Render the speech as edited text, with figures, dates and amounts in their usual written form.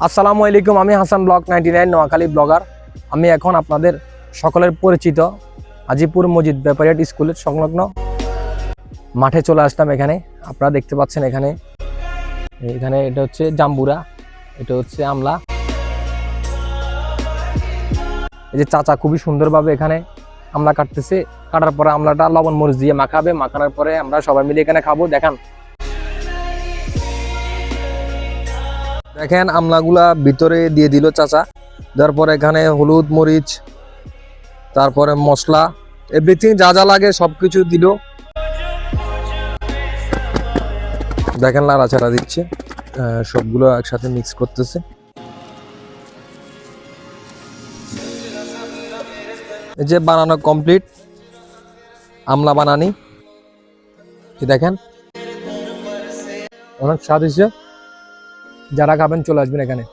আসসালামু আলাইকুম, আমি হাসান ব্লগ 99 নোয়াখালী ব্লগার। আমি এখন আপনাদের সকলের পরিচিত হাজিপুর মসজিদ ব্যাপারিয়াট স্কুলের সংলগ্ন মাঠে চলে আসলাম। এখানে আপনারা দেখতে পাচ্ছেন, এখানে এটা হচ্ছে জাম্বুরা, এটা হচ্ছে আমলা। এই যে চাচা খুবই সুন্দরভাবে এখানে আমলা কাটতেছে। কাটার পরে আমলাটা লবণ মরিচ দিয়ে মাখাবে, মাখানোর পরে আমরা সবাই মিলে এখানে খাবো। দেখেন আমলাগুলা ভিতরে দিয়ে দিল চাচা, দেওয়ার পরে এখানে হলুদ মরিচ, তারপরে মশলা, এভরিথিং যা যা লাগে সবকিছু দিল। দেখেন নাড়াচাড়া দিচ্ছে, সবগুলো একসাথে মিক্স করতেছে। এই যে বানানো কমপ্লিট আমলা বানানি, দেখেন অনেক স্বাদ হয়েছে। যারা খাবেন চলে আসবেন এখানে।